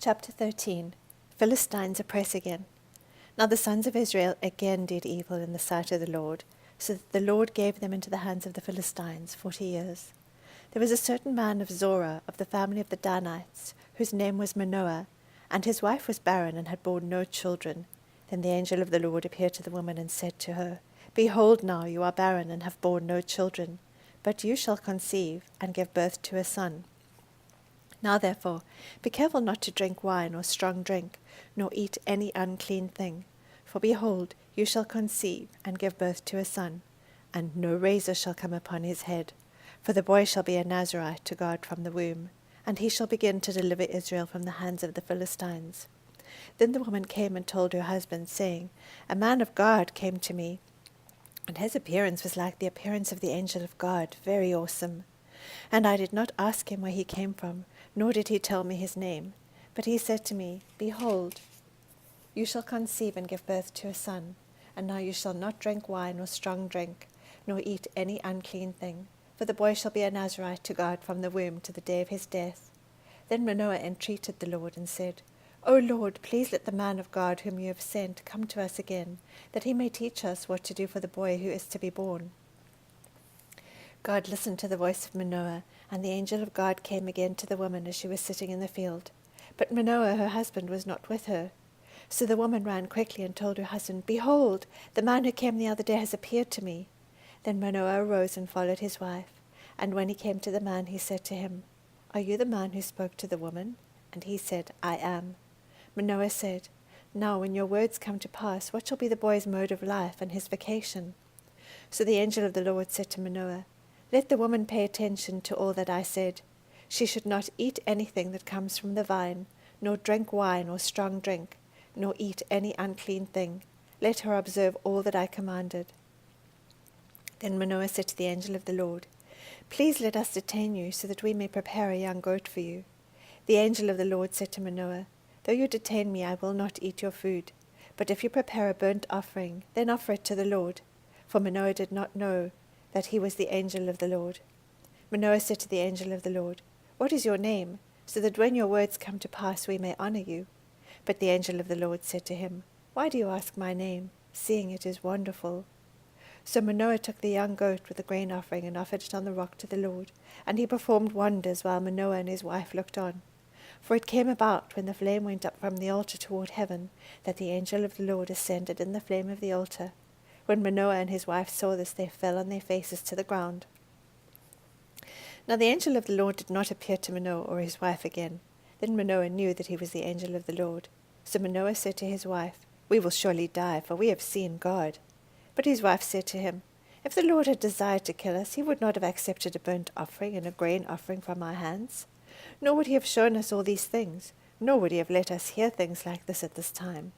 Chapter 13. Philistines oppress again. Now the sons of Israel again did evil in the sight of the Lord, so that the Lord gave them into the hands of the Philistines 40 years. There was a certain man of Zorah, of the family of the Danites, whose name was Manoah, and his wife was barren and had borne no children. Then the angel of the Lord appeared to the woman and said to her, Behold now, you are barren and have borne no children, but you shall conceive and give birth to a son. Now therefore, be careful not to drink wine or strong drink, nor eat any unclean thing. For behold, you shall conceive and give birth to a son, and no razor shall come upon his head. For the boy shall be a Nazarite to God from the womb, and he shall begin to deliver Israel from the hands of the Philistines. Then the woman came and told her husband, saying, A man of God came to me, and his appearance was like the appearance of the angel of God, very awesome. And I did not ask him where he came from, nor did he tell me his name. But he said to me, Behold, you shall conceive and give birth to a son, and now you shall not drink wine or strong drink, nor eat any unclean thing, for the boy shall be a Nazarite to God from the womb to the day of his death. Then Manoah entreated the Lord and said, O Lord, please let the man of God whom you have sent come to us again, that he may teach us what to do for the boy who is to be born. God listened to the voice of Manoah, and the angel of God came again to the woman as she was sitting in the field. But Manoah, her husband, was not with her. So the woman ran quickly and told her husband, Behold, the man who came the other day has appeared to me. Then Manoah arose and followed his wife. And when he came to the man, he said to him, Are you the man who spoke to the woman? And he said, I am. Manoah said, Now when your words come to pass, what shall be the boy's mode of life and his vocation? So the angel of the Lord said to Manoah, Let the woman pay attention to all that I said. She should not eat anything that comes from the vine, nor drink wine or strong drink, nor eat any unclean thing. Let her observe all that I commanded. Then Manoah said to the angel of the Lord, Please let us detain you, so that we may prepare a young goat for you. The angel of the Lord said to Manoah, Though you detain me, I will not eat your food. But if you prepare a burnt offering, then offer it to the Lord. For Manoah did not know that he was the angel of the Lord. Manoah said to the angel of the Lord, What is your name, so that when your words come to pass we may honor you? But the angel of the Lord said to him, Why do you ask my name, seeing it is wonderful? So Manoah took the young goat with the grain offering and offered it on the rock to the Lord, and he performed wonders while Manoah and his wife looked on. For it came about, when the flame went up from the altar toward heaven, that the angel of the Lord ascended in the flame of the altar. When Manoah and his wife saw this, they fell on their faces to the ground. Now the angel of the Lord did not appear to Manoah or his wife again. Then Manoah knew that he was the angel of the Lord. So Manoah said to his wife, We will surely die, for we have seen God. But his wife said to him, If the Lord had desired to kill us, he would not have accepted a burnt offering and a grain offering from our hands. Nor would he have shown us all these things, nor would he have let us hear things like this at this time.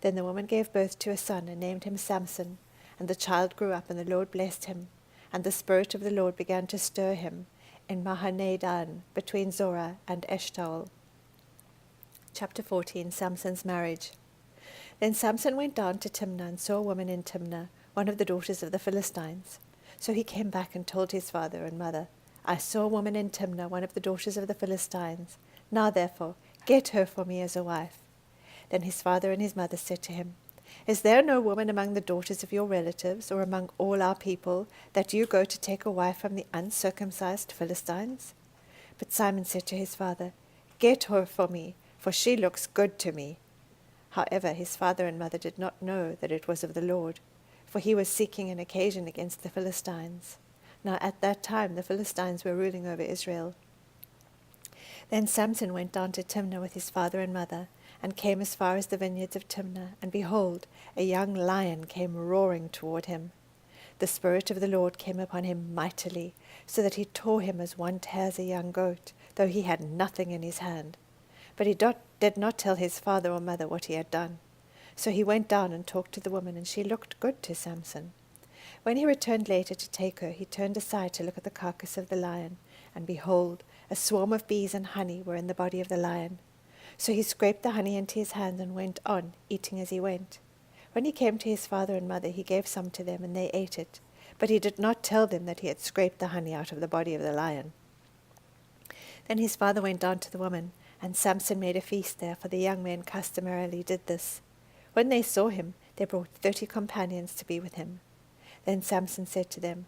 Then the woman gave birth to a son and named him Samson. And the child grew up, and the Lord blessed him. And the Spirit of the Lord began to stir him in Mahane-dan, between Zorah and Eshtaol. Chapter 14. Samson's marriage. Then Samson went down to Timnah and saw a woman in Timnah, one of the daughters of the Philistines. So he came back and told his father and mother, I saw a woman in Timnah, one of the daughters of the Philistines. Now therefore, get her for me as a wife. Then his father and his mother said to him, Is there no woman among the daughters of your relatives, or among all our people, that you go to take a wife from the uncircumcised Philistines? But Simon said to his father, Get her for me, for she looks good to me. However, his father and mother did not know that it was of the Lord, for he was seeking an occasion against the Philistines. Now at that time the Philistines were ruling over Israel. Then Samson went down to Timnah with his father and mother, and came as far as the vineyards of Timnah, and behold, a young lion came roaring toward him. The Spirit of the Lord came upon him mightily, so that he tore him as one tears a young goat, though he had nothing in his hand. But he did not tell his father or mother what he had done. So he went down and talked to the woman, and she looked good to Samson. When he returned later to take her, he turned aside to look at the carcass of the lion, and behold, a swarm of bees and honey were in the body of the lion. So he scraped the honey into his hand and went on, eating as he went. When he came to his father and mother, he gave some to them, and they ate it. But he did not tell them that he had scraped the honey out of the body of the lion. Then his father went down to the woman, And Samson made a feast there, for the young men customarily did this. When they saw him, they brought 30 companions to be with him. Then Samson said to them,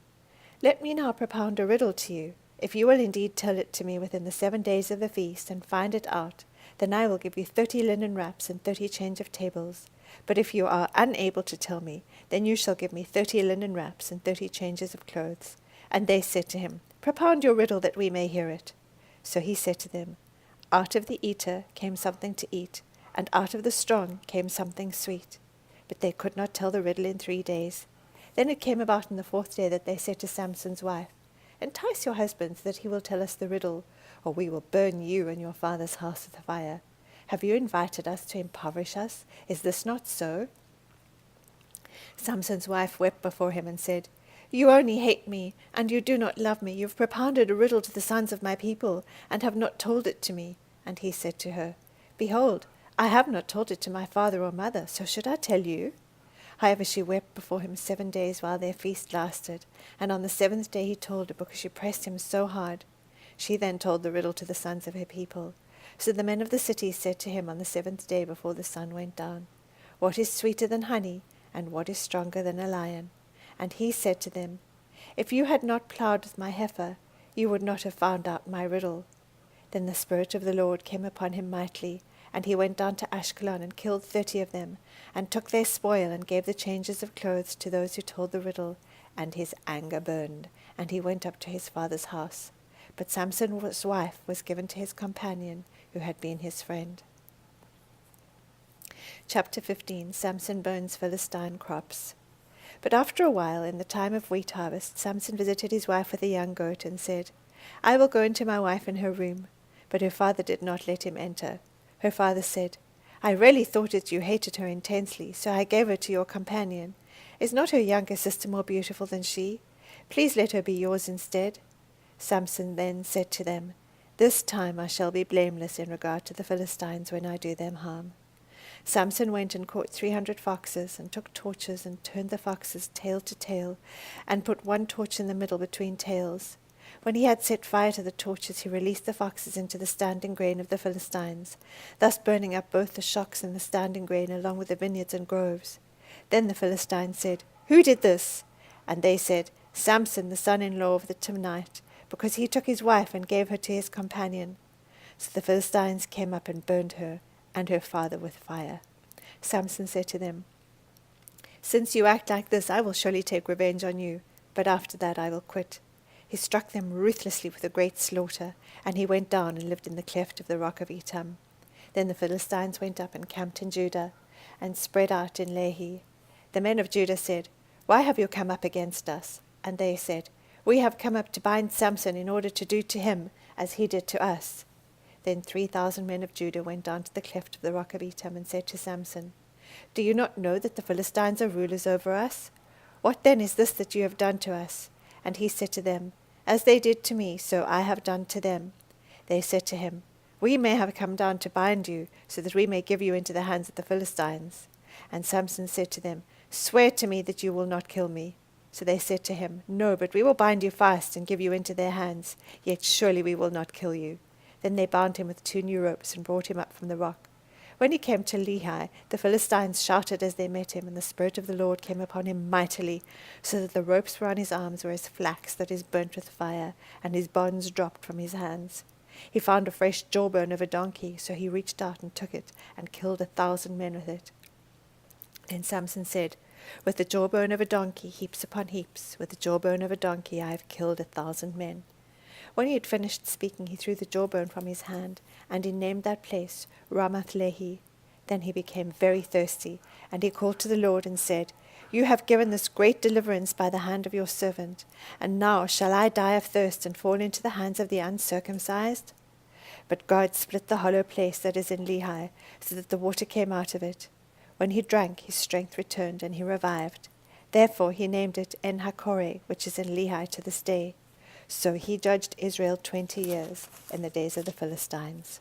"Let me now propound a riddle to you. If you will indeed tell it to me within the 7 days of the feast, and find it out, then I will give you 30 linen wraps and 30 change of tables. But if you are unable to tell me, then you shall give me 30 linen wraps and 30 changes of clothes." And they said to him, "Propound your riddle that we may hear it." So he said to them, "Out of the eater came something to eat, and out of the strong came something sweet." But they could not tell the riddle in 3 days. Then it came about on the 4th day that they said to Samson's wife, "Entice your husband so that he will tell us the riddle, or we will burn you and your father's house with fire. Have you invited us to impoverish us? Is this not so?" Samson's wife wept before him and said, "You only hate me, and you do not love me. You have propounded a riddle to the sons of my people, and have not told it to me." And he said to her, "Behold, I have not told it to my father or mother, so should I tell you?" However, she wept before him 7 days while their feast lasted, and on the 7th day he told her, because she pressed him so hard. She then told the riddle to the sons of her people. So the men of the city said to him on the 7th day before the sun went down, "What is sweeter than honey, and what is stronger than a lion?" And he said to them, "If you had not ploughed with my heifer, you would not have found out my riddle." Then the Spirit of the Lord came upon him mightily, and he went down to Ashkelon and killed 30 of them, and took their spoil, and gave the changes of clothes to those who told the riddle. And his anger burned, and he went up to his father's house. But Samson's wife was given to his companion, who had been his friend. Chapter 15. Samson burns Philistine crops. But after a while, in the time of wheat harvest, Samson visited his wife with a young goat, and said, "I will go into my wife in her room." But her father did not let him enter. Her father said, "I really thought that you hated her intensely, so I gave her to your companion. Is not her younger sister more beautiful than she? Please let her be yours instead." Samson then said to them, "This time I shall be blameless in regard to the Philistines when I do them harm." Samson went and caught 300 foxes, and took torches, and turned the foxes tail to tail, and put one torch in the middle between tails. When he had set fire to the torches, he released the foxes into the standing grain of the Philistines, thus burning up both the shocks and the standing grain along with the vineyards and groves. Then the Philistines said, "Who did this?" And they said, "Samson, the son-in-law of the Timnite, because he took his wife and gave her to his companion." So the Philistines came up and burned her and her father with fire. Samson said to them, "Since you act like this, I will surely take revenge on you, but after that I will quit." He struck them ruthlessly with a great slaughter, and he went down and lived in the cleft of the rock of Etam. Then the Philistines went up and camped in Judah, and spread out in Lehi. The men of Judah said, "Why have you come up against us?" And they said, "We have come up to bind Samson in order to do to him as he did to us." Then 3,000 men of Judah went down to the cleft of the rock of Etam and said to Samson, "Do you not know that the Philistines are rulers over us? What then is this that you have done to us?" And he said to them, "As they did to me, so I have done to them." They said to him, "We may have come down to bind you, so that we may give you into the hands of the Philistines." And Samson said to them, "Swear to me that you will not kill me." So they said to him, "No, but we will bind you fast and give you into their hands, yet surely we will not kill you." Then they bound him with 2 new ropes and brought him up from the rock. When he came to Lehi, the Philistines shouted as they met him, and the Spirit of the Lord came upon him mightily, so that the ropes were on his arms were as flax that is burnt with fire, and his bonds dropped from his hands. He found a fresh jawbone of a donkey, so he reached out and took it, and killed 1,000 men with it. Then Samson said, "With the jawbone of a donkey, heaps upon heaps, with the jawbone of a donkey I have killed 1,000 men." When he had finished speaking, he threw the jawbone from his hand, and he named that place Ramath-lehi. Then he became very thirsty, and he called to the Lord and said, "You have given this great deliverance by the hand of your servant, and now shall I die of thirst and fall into the hands of the uncircumcised?" But God split the hollow place that is in Lehi, so that the water came out of it. When he drank, his strength returned, and he revived. Therefore he named it En-hakkore, which is in Lehi to this day. So he judged Israel 20 years in the days of the Philistines.